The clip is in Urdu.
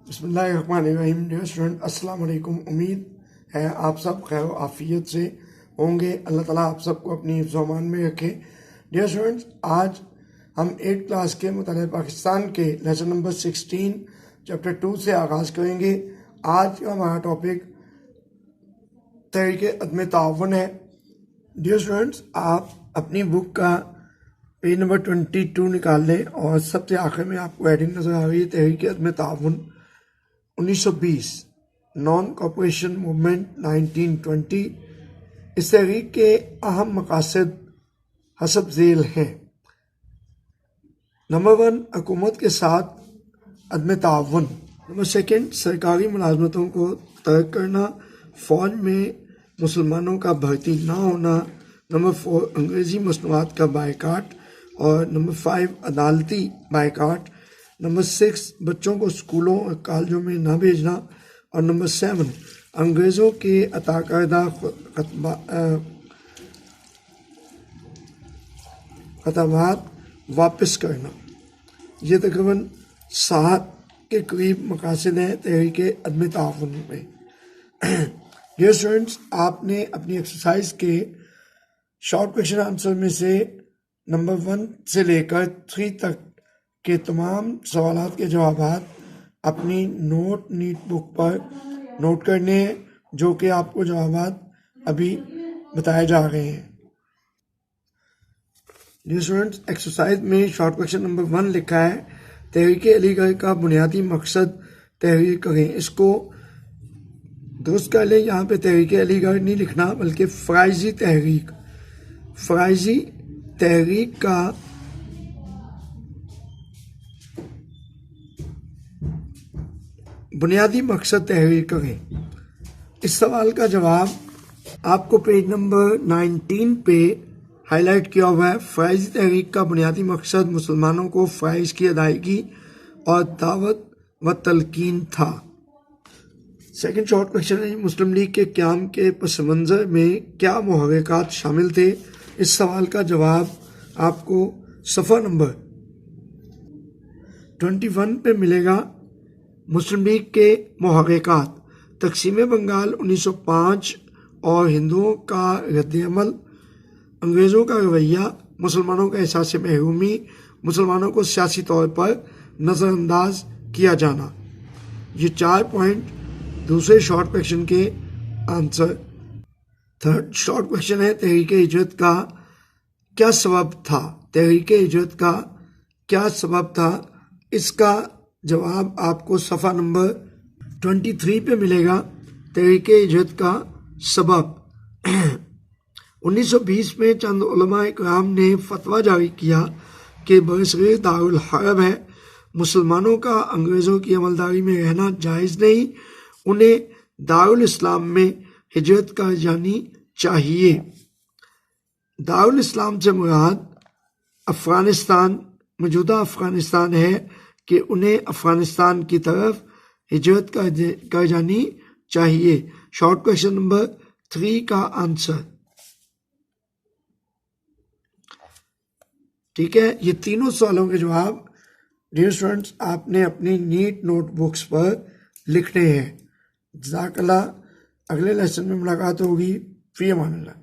بسم اللہ الرحمن الرحیم۔ ڈیئر اسٹوڈنٹ، السلام علیکم۔ امید ہے آپ سب خیر و عافیت سے ہوں گے۔ اللہ تعالیٰ آپ سب کو اپنی حفظ و امان میں رکھے۔ ڈیئر اسٹوڈنٹس، آج ہم 8 کلاس کے مطالعہ پاکستان کے لیسن نمبر 16 چیپٹر 2 سے آغاز کریں گے۔ آج کا ہمارا ٹاپک تحریک عدم تعاون ہے۔ ڈیئر اسٹوڈنٹس، آپ اپنی بک کا پیج نمبر 22 نکال لیں اور سب سے آخر میں آپ کو ہیڈنگ نظر آ رہی ہے تحریک عدم تعاون 1920 نان کوپریشن موومنٹ 1920۔ اس تحریک کے اہم مقاصد حسب ذیل ہیں۔ نمبر 1، حکومت کے ساتھ عدم تعاون۔ نمبر 2، سرکاری ملازمتوں کو ترک کرنا، فوج میں مسلمانوں کا بھرتی نہ ہونا۔ نمبر 4، انگریزی مصنوعات کا بائیکاٹ، اور نمبر 5، عدالتی بائیکاٹ۔ نمبر 6، بچوں کو اسکولوں اور کالجوں میں نہ بھیجنا، اور نمبر 7، انگریزوں کے عطا کردہ خطابات واپس کرنا۔ یہ تقریباً 7 کے قریب مقاصد ہیں تحریک عدم تعاون میں۔ ڈیئر اسٹوڈنٹس، آپ نے اپنی ایکسرسائز کے شارٹ کویشچن آنسر میں سے نمبر 1 سے لے کر 3 تک کے تمام سوالات کے جوابات اپنی نیٹ بک پر نوٹ کرنے ہیں، جو کہ آپ کو جوابات ابھی بتائے جا رہے ہیں۔ ڈیئر اسٹوڈنٹس، ایکسرسائز میں شارٹ کویشچن نمبر 1 لکھا ہے، تحریک علی گڑھ کا بنیادی مقصد تحریر کریں۔ اس کو درست کر لیں، یہاں پہ تحریک علی گڑھ نہیں لکھنا بلکہ فرائضی تحریک۔ فرائضی تحریک کا بنیادی مقصد تحریر کریں۔ اس سوال کا جواب آپ کو پیج نمبر 19 پہ ہائی لائٹ کیا ہوا ہے۔ فرائضی تحریک کا بنیادی مقصد مسلمانوں کو فرائض کی ادائیگی اور دعوت و تلقین تھا۔ سیکنڈ شارٹ کویشچن ہے، مسلم لیگ کے قیام کے پس منظر میں کیا محرکات شامل تھے؟ اس سوال کا جواب آپ کو صفحہ نمبر 21 پہ ملے گا۔ مسلم لیگ کے محرکات: تقسیم بنگال 1905 اور ہندوؤں کا رد عمل، انگریزوں کا رویہ، مسلمانوں کا احساس محرومی، مسلمانوں کو سیاسی طور پر نظر انداز کیا جانا۔ یہ 4 پوائنٹ دوسرے شارٹ کویشچن کے آنسر۔ تھرڈ شارٹ کویشچن ہے، تحریک ہجرت کا کیا سبب تھا؟ تحریک ہجرت کا کیا سبب تھا؟ اس کا جواب آپ کو صفحہ نمبر 23 پہ ملے گا۔ تحریک ہجرت کا سبب: 1920 میں چند علماء کرام نے فتویٰ جاری کیا کہ برصغیر دارالحرب ہے، مسلمانوں کا انگریزوں کی عملداری میں رہنا جائز نہیں، انہیں دارالاسلام میں ہجرت کر جانی چاہیے۔ دارالاسلام سے مراد افغانستان، موجودہ افغانستان ہے کہ انہیں افغانستان کی طرف ہجرت کر جانی چاہیے۔ شارٹ کویشچن نمبر 3 کا آنسر۔ ٹھیک ہے، یہ تینوں سوالوں کے جواب ڈیئر اسٹوڈنٹس آپ نے اپنی نیٹ نوٹ بکس پر لکھنے ہیں۔ جزاک اللہ۔ اگلے لیسن میں ملاقات ہوگی۔ فی امان اللہ۔